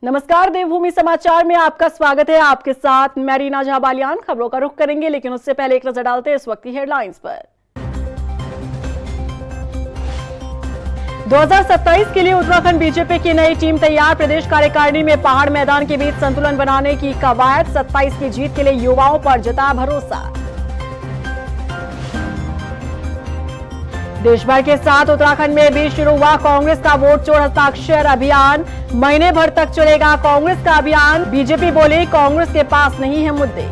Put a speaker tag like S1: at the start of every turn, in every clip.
S1: नमस्कार, देवभूमि समाचार में आपका स्वागत है। आपके साथ मैं रीना झा बालियान। खबरों का रुख करेंगे, लेकिन उससे पहले एक नजर डालते हैं इस वक्त की हेडलाइंस पर। 2027 के लिए उत्तराखंड बीजेपी की नई टीम तैयार। प्रदेश कार्यकारिणी में पहाड़ मैदान के बीच संतुलन बनाने की कवायद। 27 की जीत के लिए युवाओं पर जताया भरोसा। देश भर के साथ उत्तराखंड में भी शुरू हुआ कांग्रेस का वोट चोर हस्ताक्षर अभियान। महीने भर तक चलेगा कांग्रेस का अभियान। बीजेपी बोली कांग्रेस के पास नहीं है मुद्दे।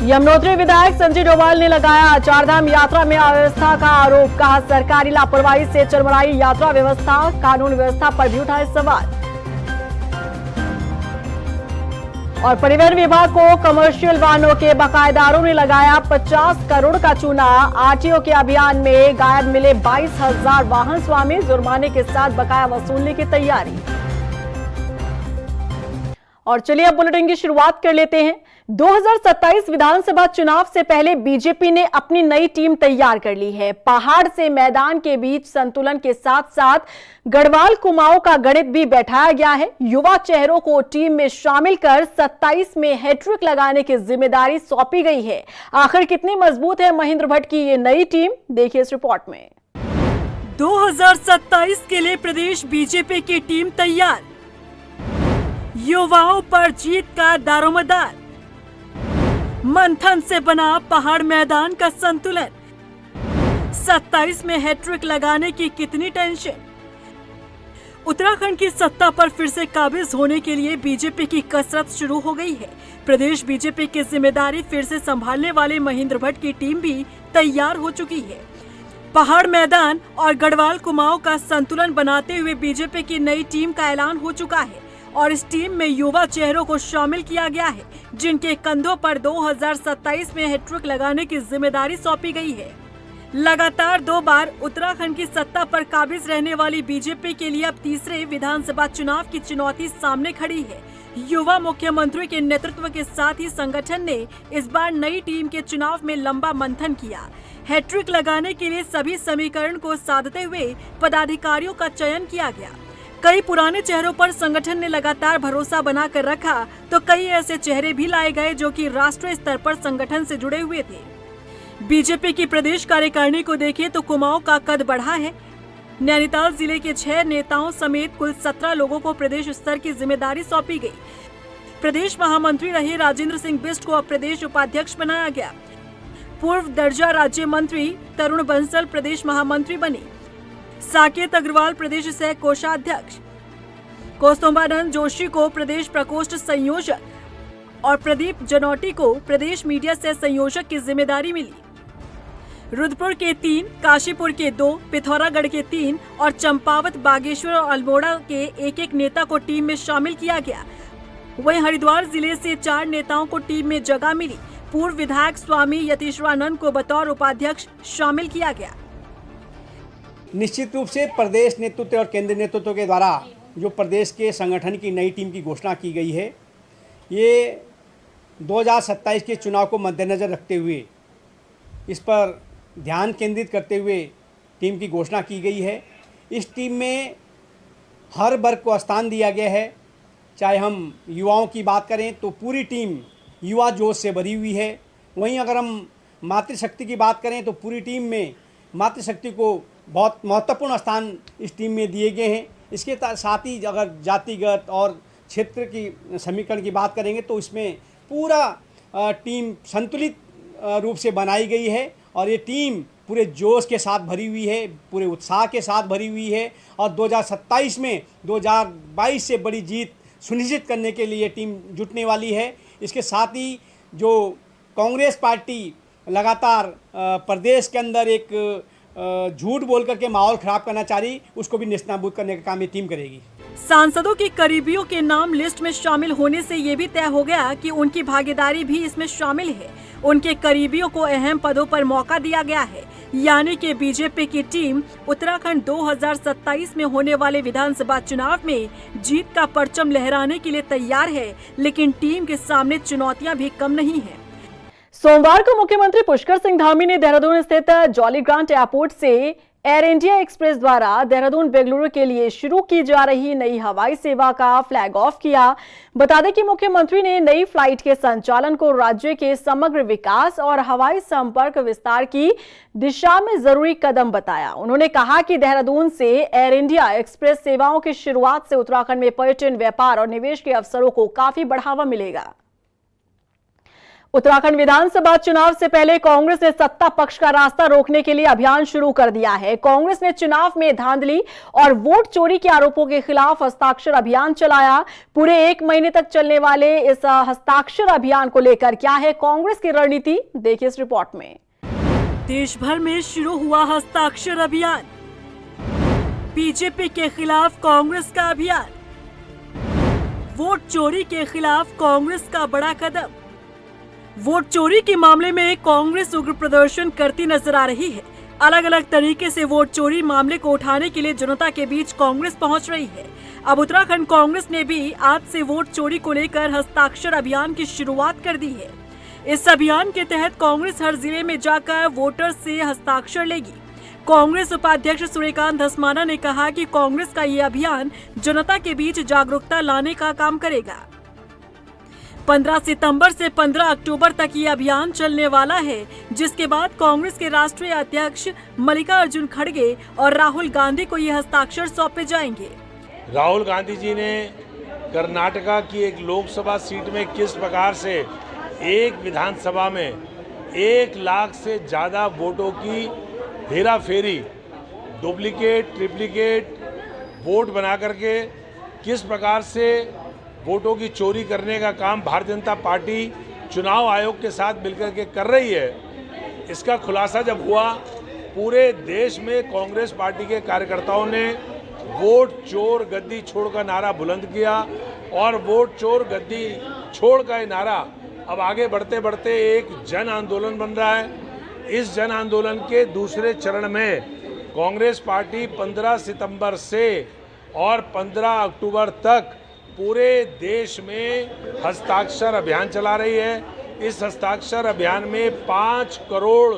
S1: यमुनोत्री विधायक संजय डोभाल ने लगाया चारधाम यात्रा में अव्यवस्था का आरोप। कहा सरकारी लापरवाही से चरमराई यात्रा व्यवस्था। कानून व्यवस्था पर भी उठाए सवाल। और परिवहन विभाग को कमर्शियल वाहनों के बकायेदारों ने लगाया 50 करोड़ का चूना। आरटीओ के अभियान में गायब मिले 22,000 वाहन स्वामी। जुर्माने के साथ बकाया वसूलने की तैयारी। और चलिए अब बुलेटिन की शुरुआत कर लेते हैं। 2027 विधानसभा चुनाव से पहले बीजेपी ने अपनी नई टीम तैयार कर ली है। पहाड़ से मैदान के बीच संतुलन के साथ साथ गढ़वाल कुमाऊं का गणित भी बैठाया गया है। युवा चेहरों को टीम में शामिल कर 27 में हैट्रिक लगाने की जिम्मेदारी सौंपी गई है। आखिर कितनी मजबूत है महेंद्र भट्ट की ये नई टीम, देखिए इस रिपोर्ट में।
S2: 2027 के लिए प्रदेश बीजेपी की टीम तैयार। युवाओं पर जीत का दारोमदार। मंथन से बना पहाड़ मैदान का संतुलन। 27 में हैट्रिक लगाने की कितनी टेंशन। उत्तराखंड की सत्ता पर फिर से काबिज होने के लिए बीजेपी की कसरत शुरू हो गई है। प्रदेश बीजेपी की जिम्मेदारी फिर से संभालने वाले महेंद्र भट्ट की टीम भी तैयार हो चुकी है। पहाड़ मैदान और गढ़वाल कुमाऊं का संतुलन बनाते हुए बीजेपी की नई टीम का ऐलान हो चुका है और इस टीम में युवा चेहरों को शामिल किया गया है, जिनके कंधों पर 2027 में हैट्रिक लगाने की जिम्मेदारी सौंपी गई है। लगातार 2 बार उत्तराखंड की सत्ता पर काबिज रहने वाली बीजेपी के लिए अब तीसरे विधानसभा चुनाव की चुनौती सामने खड़ी है। युवा मुख्यमंत्री के नेतृत्व के साथ ही संगठन ने इस बार नई टीम के चुनाव में लंबा मंथन किया। हैट्रिक लगाने के लिए सभी समीकरण को साधते हुए पदाधिकारियों का चयन किया गया। कई पुराने चेहरों पर संगठन ने लगातार भरोसा बनाकर रखा, तो कई ऐसे चेहरे भी लाए गए जो कि राष्ट्रीय स्तर पर संगठन से जुड़े हुए थे। बीजेपी की प्रदेश कार्यकारिणी को देखें तो कुमाऊं का कद बढ़ा है। नैनीताल जिले के 6 नेताओं समेत कुल 17 लोगों को प्रदेश स्तर की जिम्मेदारी सौंपी गई। प्रदेश महामंत्री रहे राजेंद्र सिंह बिष्ट को अब प्रदेश उपाध्यक्ष बनाया गया। पूर्व दर्जा राज्य मंत्री तरुण बंसल प्रदेश महामंत्री बने। साकेत अग्रवाल प्रदेश सह कोषाध्यक्ष, कौस्तुभानंद जोशी को प्रदेश प्रकोष्ठ संयोजक और प्रदीप जनौटी को प्रदेश मीडिया सह संयोजक की जिम्मेदारी मिली। रुद्रपुर के 3, काशीपुर के 2, पिथौरागढ़ के 3 और चंपावत, बागेश्वर और अल्मोड़ा के एक नेता को टीम में शामिल किया गया। वहीं हरिद्वार जिले से 4 नेताओं को टीम में जगह मिली। पूर्व विधायक स्वामी यतीश्वरानंद को बतौर उपाध्यक्ष शामिल किया गया।
S3: निश्चित रूप से प्रदेश नेतृत्व और केंद्रीय नेतृत्व के द्वारा जो प्रदेश के संगठन की नई टीम की घोषणा की गई है, ये 2027 के चुनाव को मद्देनज़र रखते हुए इस पर ध्यान केंद्रित करते हुए टीम की घोषणा की गई है। इस टीम में हर वर्ग को स्थान दिया गया है। चाहे हम युवाओं की बात करें तो पूरी टीम युवा जोश से भरी हुई है। वहीं अगर हम मातृशक्ति की बात करें तो पूरी टीम में मातृशक्ति को बहुत महत्वपूर्ण स्थान इस टीम में दिए गए हैं। इसके साथ ही अगर जातिगत और क्षेत्र की समीकरण की बात करेंगे तो इसमें पूरा टीम संतुलित रूप से बनाई गई है और ये टीम पूरे जोश के साथ भरी हुई है, पूरे उत्साह के साथ भरी हुई है और 2027 में 2022 से बड़ी जीत सुनिश्चित करने के लिए टीम जुटने वाली है। इसके साथ ही जो कांग्रेस पार्टी लगातार प्रदेश के अंदर एक झूठ बोल करके माहौल खराब करना चाह रही, उसको भी नेस्तनाबूद करने का काम ये टीम करेगी।
S2: सांसदों के करीबियों के नाम लिस्ट में शामिल होने से ये भी तय हो गया कि उनकी भागीदारी भी इसमें शामिल है। उनके करीबियों को अहम पदों पर मौका दिया गया है, यानी कि बीजेपी की टीम उत्तराखंड 2027 में होने वाले विधानसभा चुनाव में जीत का परचम लहराने के लिए तैयार है। लेकिन टीम के सामने चुनौतियां भी कम नहीं है।
S1: सोमवार को मुख्यमंत्री पुष्कर सिंह धामी ने देहरादून स्थित जॉली ग्रांट एयरपोर्ट से एयर इंडिया एक्सप्रेस द्वारा देहरादून बेंगलुरु के लिए शुरू की जा रही नई हवाई सेवा का फ्लैग ऑफ किया। बता दें कि मुख्यमंत्री ने नई फ्लाइट के संचालन को राज्य के समग्र विकास और हवाई संपर्क विस्तार की दिशा में जरूरी कदम बताया। उन्होंने कहा कि देहरादून से एयर इंडिया एक्सप्रेस सेवाओं की शुरुआत से उत्तराखंड में पर्यटन, व्यापार और निवेश के अवसरों को काफी बढ़ावा मिलेगा। उत्तराखंड विधानसभा चुनाव से पहले कांग्रेस ने सत्ता पक्ष का रास्ता रोकने के लिए अभियान शुरू कर दिया है। कांग्रेस ने चुनाव में धांधली और वोट चोरी के आरोपों के खिलाफ हस्ताक्षर अभियान चलाया। पूरे 1 महीने तक चलने वाले इस हस्ताक्षर अभियान को लेकर क्या है कांग्रेस की रणनीति, देखिए इस रिपोर्ट में।
S2: देश भर में शुरू हुआ हस्ताक्षर अभियान, बीजेपी के खिलाफ कांग्रेस का अभियान, वोट चोरी के खिलाफ कांग्रेस का बड़ा कदम। वोट चोरी के मामले में कांग्रेस उग्र प्रदर्शन करती नजर आ रही है। अलग अलग तरीके से वोट चोरी मामले को उठाने के लिए जनता के बीच कांग्रेस पहुंच रही है। अब उत्तराखंड कांग्रेस ने भी आज से वोट चोरी को लेकर हस्ताक्षर अभियान की शुरुआत कर दी है। इस अभियान के तहत कांग्रेस हर जिले में जाकर वोटर से हस्ताक्षर लेगी। कांग्रेस उपाध्यक्ष सूर्यकांत धस्माना ने कहा कि कांग्रेस का ये अभियान जनता के बीच जागरूकता लाने का काम करेगा। 15 सितंबर से 15 अक्टूबर तक ये अभियान चलने वाला है, जिसके बाद कांग्रेस के राष्ट्रीय अध्यक्ष मल्लिकार्जुन खड़गे और राहुल गांधी को ये हस्ताक्षर सौंपे जाएंगे।
S4: राहुल गांधी जी ने कर्नाटका की एक लोकसभा सीट में किस प्रकार से एक विधानसभा में 1 लाख से ज़्यादा वोटों की हेरा फेरी, डुप्लीकेट, ट्रिप्लीकेट वोट बना करके किस प्रकार से वोटों की चोरी करने का काम भारतीय जनता पार्टी चुनाव आयोग के साथ मिलकर के कर रही है, इसका खुलासा जब हुआ, पूरे देश में कांग्रेस पार्टी के कार्यकर्ताओं ने वोट चोर गद्दी छोड़ का नारा बुलंद किया और वोट चोर गद्दी छोड़ का ये नारा अब आगे बढ़ते बढ़ते एक जन आंदोलन बन रहा है। इस जन आंदोलन के दूसरे चरण में कांग्रेस पार्टी 15 सितंबर से और 15 अक्टूबर तक पूरे देश में हस्ताक्षर अभियान चला रही है। इस हस्ताक्षर अभियान में 5 करोड़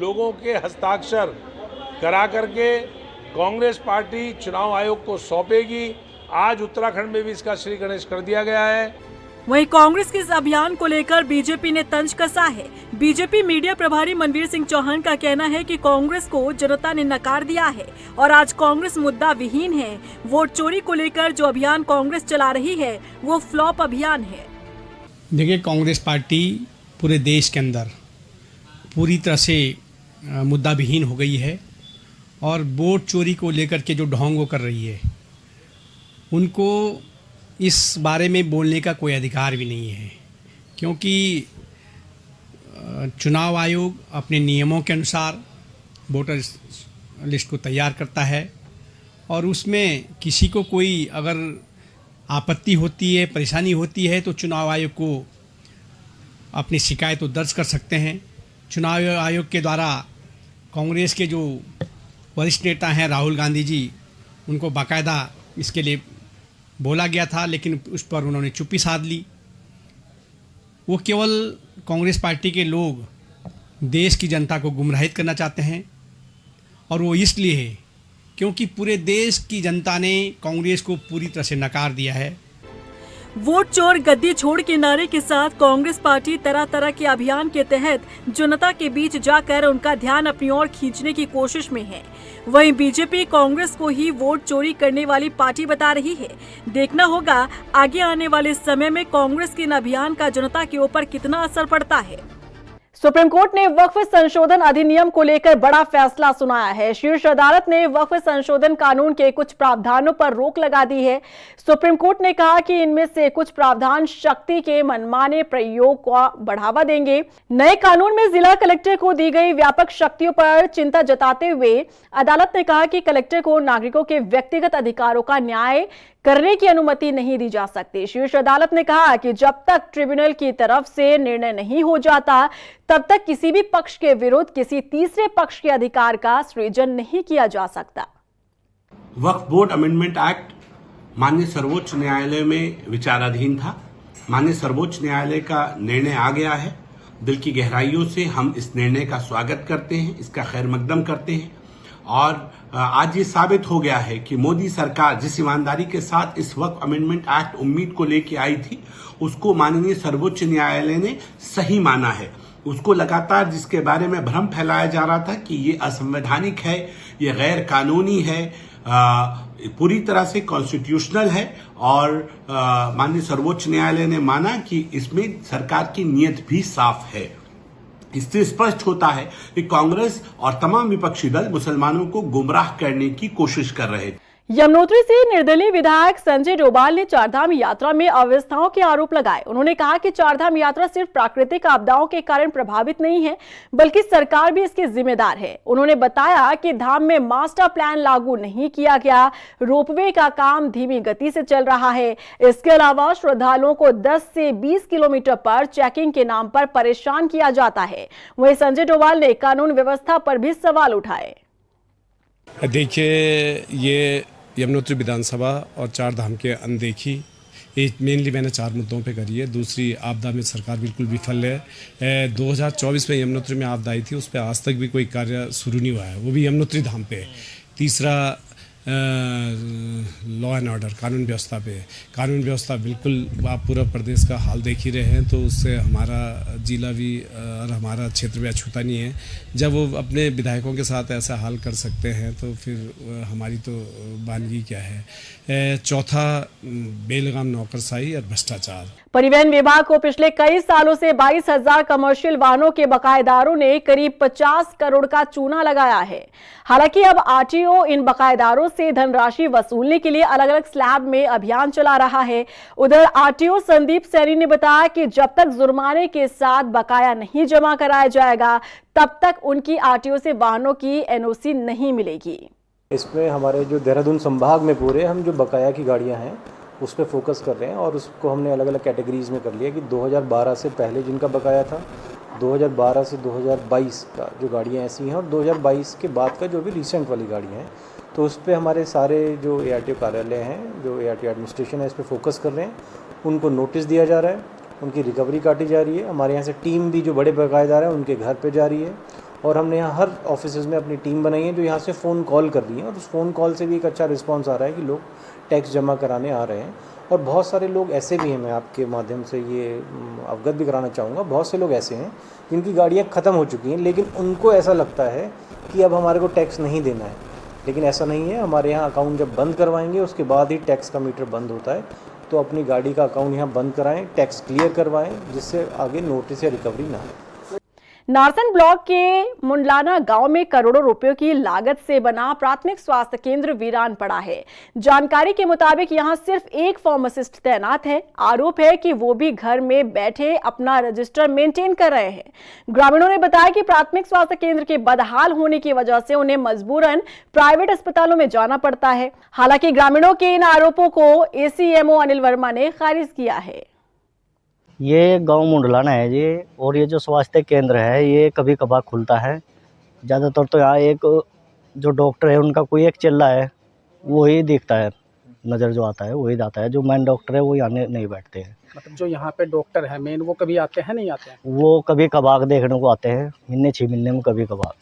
S4: लोगों के हस्ताक्षर करा करके कांग्रेस पार्टी चुनाव आयोग को सौंपेगी। आज उत्तराखंड में भी इसका श्री गणेश कर दिया गया है।
S2: वहीं कांग्रेस के इस अभियान को लेकर बीजेपी ने तंज कसा है। बीजेपी मीडिया प्रभारी मनवीर सिंह चौहान का कहना है कि कांग्रेस को जनता ने नकार दिया है और आज कांग्रेस मुद्दा विहीन है। वोट चोरी को लेकर जो अभियान कांग्रेस चला रही है वो फ्लॉप अभियान है।
S5: देखिए, कांग्रेस पार्टी पूरे देश के अंदर पूरी तरह से मुद्दा विहीन हो गई है और वोट चोरी को लेकर के जो ढोंग वो कर रही है, उनको इस बारे में बोलने का कोई अधिकार भी नहीं है, क्योंकि चुनाव आयोग अपने नियमों के अनुसार वोटर लिस्ट को तैयार करता है और उसमें किसी को कोई अगर आपत्ति होती है, परेशानी होती है तो चुनाव आयोग को अपनी शिकायत दर्ज कर सकते हैं। चुनाव आयोग के द्वारा कांग्रेस के जो वरिष्ठ नेता हैं राहुल गांधी जी, उनको बाकायदा इसके लिए बोला गया था, लेकिन उस पर उन्होंने चुप्पी साध ली। वो केवल कांग्रेस पार्टी के लोग देश की जनता को गुमराहित करना चाहते हैं और वो इसलिए है क्योंकि पूरे देश की जनता ने कांग्रेस को पूरी तरह से नकार दिया है।
S2: वोट चोर गद्दी छोड़ के नारे के साथ कांग्रेस पार्टी तरह तरह के अभियान के तहत जनता के बीच जाकर उनका ध्यान अपनी ओर खींचने की कोशिश में है। वहीं बीजेपी कांग्रेस को ही वोट चोरी करने वाली पार्टी बता रही है। देखना होगा आगे आने वाले समय में कांग्रेस के इन अभियान का जनता के ऊपर कितना असर पड़ता है।
S1: सुप्रीम कोर्ट ने वक्फ संशोधन अधिनियम को लेकर बड़ा फैसला सुनाया है। शीर्ष अदालत ने वक्फ संशोधन कानून के कुछ प्रावधानों पर रोक लगा दी है। सुप्रीम कोर्ट ने कहा कि इनमें से कुछ प्रावधान शक्ति के मनमाने प्रयोग को बढ़ावा देंगे। नए कानून में जिला कलेक्टर को दी गई व्यापक शक्तियों पर चिंता जताते हुए अदालत ने कहा कि कलेक्टर को नागरिकों के व्यक्तिगत अधिकारों का न्याय करने की अनुमति नहीं दी जा सकती। शीर्ष अदालत ने कहा कि जब तक ट्रिब्यूनल की तरफ से निर्णय नहीं हो जाता तब तक किसी भी पक्ष के विरुद्ध किसी तीसरे पक्ष के अधिकार का सृजन नहीं किया जा सकता।
S6: वक्फ बोर्ड अमेंडमेंट एक्ट माननीय सर्वोच्च न्यायालय में विचाराधीन था। माननीय सर्वोच्च न्यायालय का निर्णय आ गया है। दिल की गहराइयों से हम इस निर्णय का स्वागत करते हैं, इसका खैर मकदम करते हैं और आज ये साबित हो गया है कि मोदी सरकार जिस ईमानदारी के साथ इस वक्फ अमेंडमेंट एक्ट उम्मीद को लेके आई थी, उसको माननीय सर्वोच्च न्यायालय ने सही माना है। उसको लगातार जिसके बारे में भ्रम फैलाया जा रहा था कि ये असंवैधानिक है, ये गैर कानूनी है, पूरी तरह से कॉन्स्टिट्यूशनल है, और माननीय सर्वोच्च न्यायालय ने माना कि इसमें सरकार की नीयत भी साफ है। इससे स्पष्ट होता है कि कांग्रेस और तमाम विपक्षी दल मुसलमानों को गुमराह करने की कोशिश कर रहे थे।
S1: यमुनोत्री से निर्दलीय विधायक संजय डोभाल ने चारधाम यात्रा में अव्यवस्थाओं के आरोप लगाए। उन्होंने कहा कि चारधाम यात्रा सिर्फ प्राकृतिक आपदाओं के कारण प्रभावित नहीं है, बल्कि सरकार भी इसकी जिम्मेदार है। उन्होंने बताया कि धाम में मास्टर प्लान लागू नहीं किया गया, रोपवे का काम धीमी गति से चल रहा है। इसके अलावा श्रद्धालुओं को 10 से 20 किलोमीटर पर चेकिंग के नाम पर परेशान किया जाता है। वहीं संजय डोभाल ने कानून व्यवस्था पर भी सवाल उठाए।
S7: देखिए, ये यमुनोत्री विधानसभा और चारधाम के अनदेखी, एक मेनली मैंने 4 मुद्दों पे करी है। दूसरी, आपदा में सरकार बिल्कुल विफल है। 2024 में यमुनोत्री में आपदा आई थी, उस पर आज तक भी कोई कार्य शुरू नहीं हुआ है, वो भी यमुनोत्री धाम पे। तीसरा, लॉ एंड ऑर्डर, कानून व्यवस्था पे। कानून व्यवस्था बिल्कुल, आप पूरा प्रदेश का हाल देख ही रहे हैं, तो उससे हमारा जिला भी और हमारा क्षेत्र भी अछूता नहीं है। जब वो अपने विधायकों के साथ ऐसा हाल कर सकते हैं तो फिर हमारी तो बानगी क्या है। चौथा, बेलगाम नौकरशाही और भ्रष्टाचार।
S1: परिवहन विभाग को पिछले कई सालों से 22,000 कमर्शियल वाहनों के बकायेदारों ने करीब 50 करोड़ का चूना लगाया है। हालांकि अब आरटीओ इन बकायेदारों से धनराशि वसूलने के लिए अलग अलग स्लैब में अभियान चला रहा है। उधर आरटीओ संदीप सैनी ने बताया कि जब तक जुर्माने के साथ बकाया नहीं जमा कराया जाएगा, तब तक उनकी आरटीओ से वाहनों की एनओसी नहीं मिलेगी।
S8: इसमें हमारे जो देहरादून संभाग में पूरे हम जो बकाया की गाड़ियां हैं उस पर फोकस कर रहे हैं, और उसको हमने अलग अलग कैटेगरीज में कर लिया कि 2012 से पहले जिनका बकाया था, 2012 से 2022 का जो गाड़ियां ऐसी हैं, और 2022 के बाद का जो भी रिसेंट वाली गाड़ियां हैं, तो उस पर हमारे सारे जो एआरटीओ कार्यालय हैं, जो एआरटीओ एडमिनिस्ट्रेशन है, इस पर फोकस कर रहे हैं। उनको नोटिस दिया जा रहा है, उनकी रिकवरी काटी जा रही है। हमारे यहाँ से टीम भी जो बड़े बकायेदार हैं उनके घर पे जा रही है, और हमने यहाँ हर ऑफिस में अपनी टीम बनाई है जो यहाँ से फ़ोन कॉल कर रही है, और उस फ़ोन कॉल से भी एक अच्छा रिस्पांस आ रहा है कि लोग टैक्स जमा कराने आ रहे हैं। और बहुत सारे लोग ऐसे भी हैं, मैं आपके माध्यम से ये अवगत भी कराना चाहूँगा, बहुत से लोग ऐसे हैं जिनकी गाड़ियाँ ख़त्म हो चुकी हैं, लेकिन उनको ऐसा लगता है कि अब हमारे को टैक्स नहीं देना है, लेकिन ऐसा नहीं है। हमारे यहाँ अकाउंट जब बंद करवाएंगे उसके बाद ही टैक्स का मीटर बंद होता है, तो अपनी गाड़ी का अकाउंट यहाँ बंद कराएं, टैक्स क्लियर करवाएं, जिससे आगे नोटिस या रिकवरी ना हो।
S1: नारसन ब्लॉक के मुंडलाना गांव में करोड़ों रुपयों की लागत से बना प्राथमिक स्वास्थ्य केंद्र वीरान पड़ा है। जानकारी के मुताबिक यहां सिर्फ एक फार्मासिस्ट तैनात है। आरोप है कि वो भी घर में बैठे अपना रजिस्टर मेंटेन कर रहे हैं। ग्रामीणों ने बताया कि प्राथमिक स्वास्थ्य केंद्र के बदहाल होने की वजह से उन्हें मजबूरन प्राइवेट अस्पतालों में जाना पड़ता है। हालांकि ग्रामीणों के इन आरोपों को एसीएमओ अनिल वर्मा ने खारिज किया है।
S9: ये गांव मुंडलाना है जी, और ये जो स्वास्थ्य केंद्र है ये कभी कभार खुलता है। ज़्यादातर तो यहाँ एक जो डॉक्टर है उनका कोई एक चेला है, वही दिखता है, नज़र जो आता है वही आता है। जो मेन डॉक्टर है वो यहाँ नहीं बैठते हैं।
S10: मतलब जो यहाँ पे डॉक्टर है मेन, वो कभी आते हैं नहीं आते हैं?
S9: वो कभी कभार देखने को आते हैं, महीने 6 महीने में कभी कभार,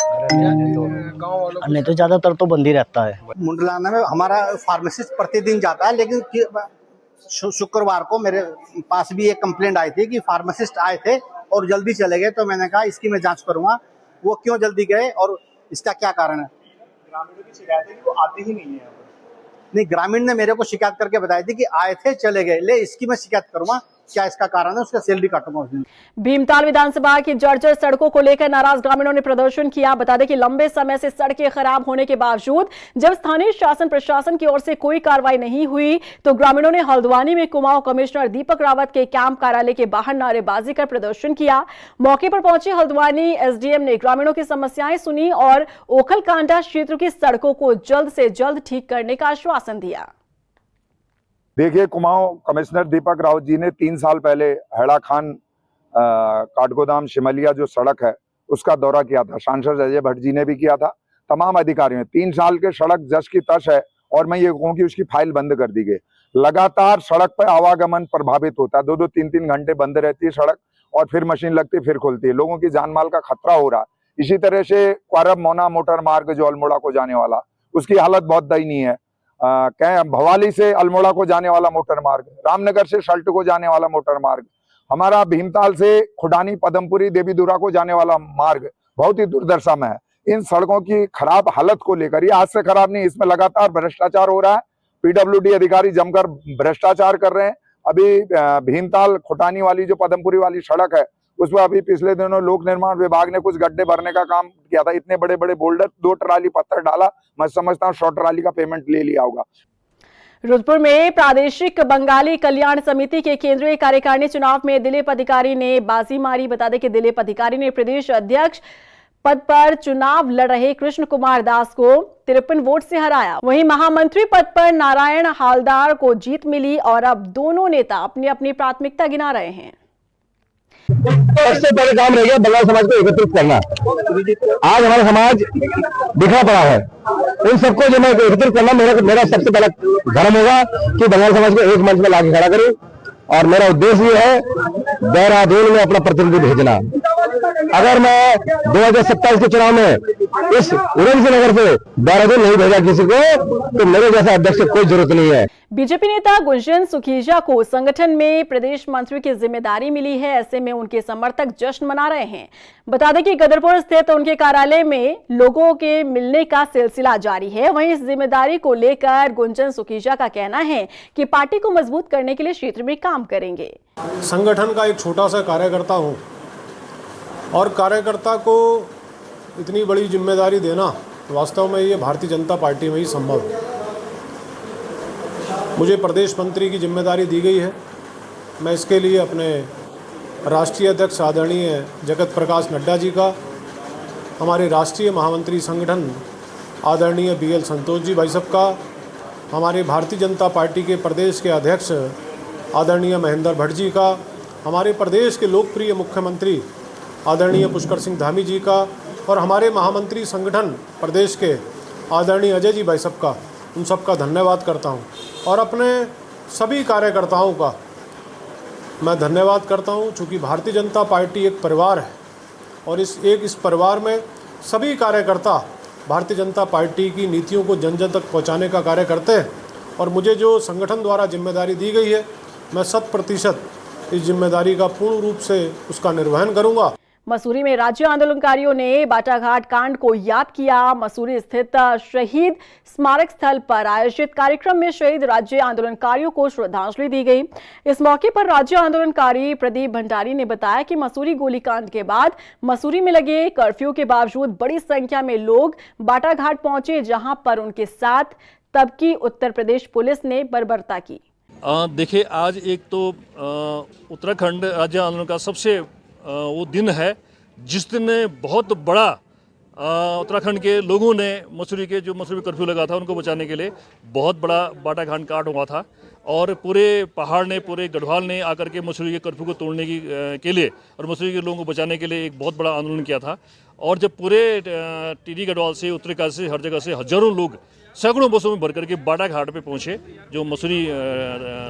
S9: नहीं तो ज़्यादातर तो बंद ही रहता है।
S11: मुंडलाना में हमारा फार्मासिस्ट प्रतिदिन जाता है, लेकिन शुक्रवार को मेरे पास भी एक कंप्लेंट आई थी कि फार्मासिस्ट आए थे और जल्दी चले गए, तो मैंने कहा इसकी मैं जांच करूंगा, वो क्यों जल्दी गए और इसका क्या कारण है। ग्रामीणों की शिकायत है कि वो आते ही नहीं है। नहीं, ग्रामीण ने मेरे को शिकायत करके बताई थी कि आए थे चले गए, ले इसकी मैं शिकायत करूंगा, क्या इसका कारण है, उसका सैलरी काटूंगा उस दिन।
S1: भीमताल विधानसभा की जर्जर सड़कों को लेकर नाराज ग्रामीणों ने प्रदर्शन किया। बता दें कि लंबे समय से सड़कें खराब होने के बावजूद जब स्थानीय शासन प्रशासन की ओर से कोई कार्रवाई नहीं हुई, तो ग्रामीणों ने हल्द्वानी में कुमाऊं कमिश्नर दीपक रावत के कैंप कार्यालय के बाहर नारेबाजी कर प्रदर्शन किया। मौके पर पहुंचे हल्द्वानी एसडीएम ने ग्रामीणों की समस्याएं सुनी और ओखलकांडा क्षेत्र की सड़कों को जल्द से जल्द ठीक करने का आश्वासन दिया।
S12: देखिए, कुमाऊं कमिश्नर दीपक रावत जी ने 3 साल पहले हैड़ा खान काठगोदाम शिमलिया जो सड़क है उसका दौरा किया था। सांसद अजय भट्ट जी ने भी किया था, तमाम अधिकारियों। 3 साल के सड़क जश की तश है, और मैं ये कहूँ कि उसकी फाइल बंद कर दी गई। लगातार सड़क पर आवागमन प्रभावित होता है, 2-2, 3-3 घंटे बंद रहती है सड़क, और फिर मशीन लगती फिर खुलती है। लोगों की जान माल का खतरा हो रहा है। इसी तरह से क्वारब मोना मोटर मार्ग जो अल्मोड़ा को जाने वाला, उसकी हालत बहुत दयनीय है। भवाली से अल्मोड़ा को जाने वाला मोटर मार्ग, रामनगर से शल्ट को जाने वाला मोटर मार्ग, हमारा भीमताल से खुडानी पदमपुरी देवीदुरा को जाने वाला मार्ग बहुत ही दुर्दशा में है। इन सड़कों की खराब हालत को लेकर, ये आज से खराब नहीं, इसमें लगातार भ्रष्टाचार हो रहा है। पीडब्ल्यूडी अधिकारी जमकर भ्रष्टाचार कर रहे हैं। अभी भीमताल खुटानी वाली जो पदमपुरी वाली सड़क है, उस पर अभी पिछले दिनों लोक निर्माण विभाग ने कुछ गड्ढे भरने का काम किया था। इतने बड़े बड़े बोल्डर, 2 ट्राली पत्थर डाला, मैं समझता हूँ 100 ट्राली का पेमेंट ले लिया होगा।
S1: रुद्रपुर में प्रादेशिक बंगाली कल्याण समिति के केंद्रीय कार्यकारिणी चुनाव में दिलीप अधिकारी ने बाजी मारी। बता दें कि दिलीप अधिकारी ने प्रदेश अध्यक्ष पद पर चुनाव लड़ रहे कृष्ण कुमार दास को 53 वोट से हराया। वहीं महामंत्री पद पर नारायण हालदार को जीत मिली और अब दोनों नेता अपनी अपनी प्राथमिकता गिना रहे हैं।
S13: सबसे बड़ा काम रह गया बंगाल समाज को एकत्रित करना। आज हमारा समाज बिखरा पड़ा है, उन सबको जो मैं एकत्रित करना मेरा सबसे पहला धर्म होगा कि बंगाल समाज को एक मंच में लाके खड़ा करूं। और मेरा उद्देश्य ये है देहरादून में अपना प्रतिनिधि भेजना। अगर मैं 2027 के चुनाव में इस उड़नसी नगर से देहरादून नहीं भेजा किसी को, तो मेरे जैसा अध्यक्ष कोई जरूरत नहीं है।
S1: बीजेपी नेता गुंजन सुखीजा को संगठन में प्रदेश मंत्री की जिम्मेदारी मिली है। ऐसे में उनके समर्थक जश्न मना रहे हैं। बता दें कि गदरपुर स्थित उनके कार्यालय में लोगों के मिलने का सिलसिला जारी है। वहीं इस जिम्मेदारी को लेकर गुंजन सुखीजा का कहना है कि पार्टी को मजबूत करने के लिए क्षेत्र में काम करेंगे।
S14: संगठन का एक छोटा सा कार्यकर्ता हूँ और कार्यकर्ता को इतनी बड़ी जिम्मेदारी देना वास्तव में ये भारतीय जनता पार्टी में ही संभव है। मुझे प्रदेश मंत्री की जिम्मेदारी दी गई है। मैं इसके लिए अपने राष्ट्रीय अध्यक्ष आदरणीय जगत प्रकाश नड्डा जी का, हमारे राष्ट्रीय महामंत्री संगठन आदरणीय BL संतोष जी भाई साहब का, हमारे भारतीय जनता पार्टी के प्रदेश के अध्यक्ष आदरणीय महेंद्र भट्ट जी का, हमारे प्रदेश के लोकप्रिय मुख्यमंत्री आदरणीय पुष्कर सिंह धामी जी का और हमारे महामंत्री संगठन प्रदेश के आदरणीय अजय जी भाई साहब का, उन सबका धन्यवाद करता हूं। और अपने सभी कार्यकर्ताओं का मैं धन्यवाद करता हूं, चूँकि भारतीय जनता पार्टी एक परिवार है और इस परिवार में सभी कार्यकर्ता भारतीय जनता पार्टी की नीतियों को जन जन तक पहुँचाने का कार्य करते हैं। और मुझे जो संगठन द्वारा जिम्मेदारी दी गई है, मैं 100% इस जिम्मेदारी का पूर्ण रूप से उसका निर्वहन करूँगा।
S1: मसूरी में राज्य आंदोलनकारियों ने बाटाघाट कांड को याद किया। मसूरी स्थित शहीद स्मारक स्थल पर आयोजित कार्यक्रम में शहीद राज्य आंदोलनकारियों को श्रद्धांजलि दी गई। इस मौके पर राज्य आंदोलनकारी प्रदीप भंडारी ने बताया कि मसूरी गोलीकांड के बाद मसूरी में लगे कर्फ्यू के बावजूद बड़ी संख्या में लोग बाटाघाट पहुंचे, जहां पर उनके साथ तब की उत्तर प्रदेश पुलिस ने बर्बरता की।
S15: देखिए, आज एक तो उत्तराखंड राज्य आंदोलन का सबसे वो दिन है जिस दिन बहुत बड़ा उत्तराखंड के लोगों ने मसूरी कर्फ्यू लगा था उनको बचाने के लिए बहुत बड़ा बाटाघाट कांड हुआ था। और पूरे पहाड़ ने, पूरे गढ़वाल ने आकर के मसूरी के कर्फ्यू को तोड़ने के लिए और मसूरी के लोगों को बचाने के लिए एक बहुत बड़ा आंदोलन किया था। और जब पूरे टिहरी गढ़वाल से, उत्तराखंड से, हर जगह से हजारों लोग सैकड़ों बसों में भर करके बाटाघाट पे पहुंचे, जो मसूरी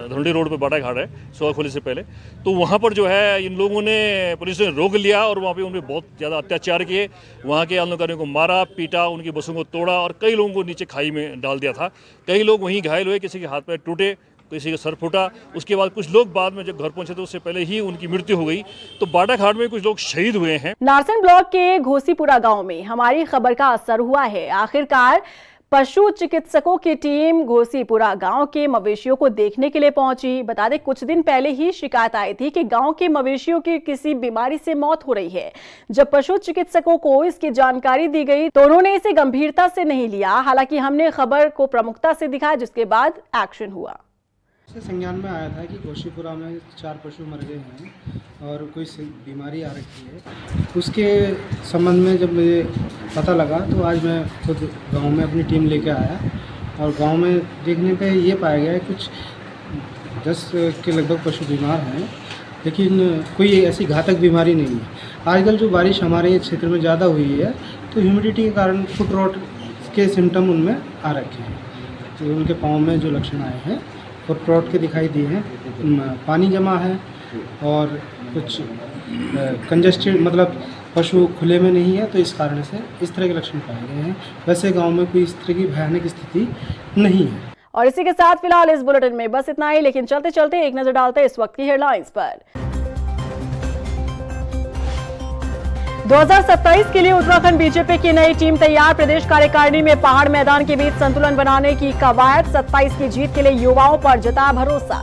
S15: धुंडी रोड पे बाटाघाट है सुबह से पहले, तो वहाँ पर जो है इन लोगों ने, पुलिस ने रोक लिया और वहाँ पे उन पर बहुत ज़्यादा अत्याचार किए। वहाँ के आंदोलनकारियों को मारा, पीटा, उनकी बसों को तोड़ा और कई लोगों को नीचे खाई में डाल दिया था। कई लोग वहीं घायल हुए, किसी के हाथ पैर टूटे, किसी का सर फूटा। उसके बाद कुछ लोग बाद में जब घर पहुंचे तो उससे पहले ही उनकी मृत्यु हो गई। तो बाटाघाट में कुछ लोग शहीद हुए हैं।
S1: नारसन ब्लॉक के घोसीपुरा गाँव में हमारी खबर का असर हुआ है। आखिरकार पशु चिकित्सकों की टीम घोसीपुरा गांव के मवेशियों को देखने के लिए पहुंची। बता दें, कुछ दिन पहले ही शिकायत आई थी कि गांव के मवेशियों की किसी बीमारी से मौत हो रही है। जब पशु चिकित्सकों को इसकी जानकारी दी गई तो उन्होंने इसे गंभीरता से नहीं लिया। हालांकि हमने खबर को प्रमुखता से दिखाया, जिसके बाद एक्शन हुआ।
S10: संज्ञान में आया था कि घोसीपुरा में 4 पशु मर गए हैं और कोई बीमारी आ रखी है। उसके संबंध में जब मुझे पता लगा तो आज मैं खुद गांव में अपनी टीम लेकर आया और गांव में देखने पे ये पाया गया है कुछ 10 के लगभग पशु बीमार हैं, लेकिन कोई ऐसी घातक बीमारी नहीं है। आजकल जो बारिश हमारे क्षेत्र में ज़्यादा हुई है तो ह्यूमिडिटी के कारण फुट रॉट के सिम्टम उनमें आ रखे हैं। तो उनके पाँव में जो लक्षण आए हैं फुट रॉट के दिखाई दिए हैं, पानी जमा है और कुछ कंजस्टेड, मतलब पशु खुले में नहीं है, तो इस कारण से इस तरह के लक्षण पाए गए हैं। वैसे गांव में कोई इस तरह की भयानक स्थिति नहीं है।
S1: और इसी के साथ फिलहाल इस बुलेटिन में बस इतना ही, लेकिन चलते चलते एक नजर डालते हैं इस वक्त की हेडलाइंस पर। 2027 के लिए उत्तराखंड बीजेपी की नई टीम तैयार। प्रदेश कार्यकारिणी में पहाड़ मैदान के बीच संतुलन बनाने की कवायद। 27 की जीत के लिए युवाओं पर जताया भरोसा।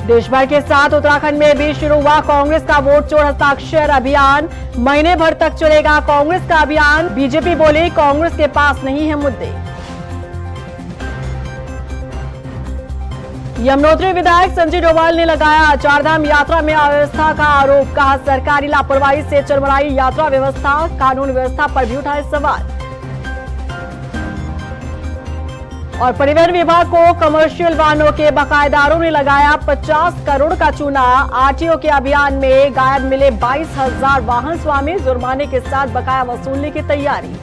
S1: देश भर के साथ उत्तराखंड में भी शुरू हुआ कांग्रेस का वोट चोर हस्ताक्षर अभियान। महीने भर तक चलेगा कांग्रेस का अभियान। बीजेपी बोले कांग्रेस के पास नहीं है मुद्दे। यमुनोत्री विधायक संजय डोभाल ने लगाया चारधाम यात्रा में अव्यवस्था का आरोप। कहा सरकारी लापरवाही से चरमराई यात्रा व्यवस्था। कानून व्यवस्था पर भी उठाए सवाल। और परिवहन विभाग को कमर्शियल वाहनों के बकायेदारों ने लगाया 50 करोड़ का चूना। आरटीओ के अभियान में गायब मिले 22,000 वाहन स्वामी। जुर्माने के साथ बकाया वसूलने की तैयारी।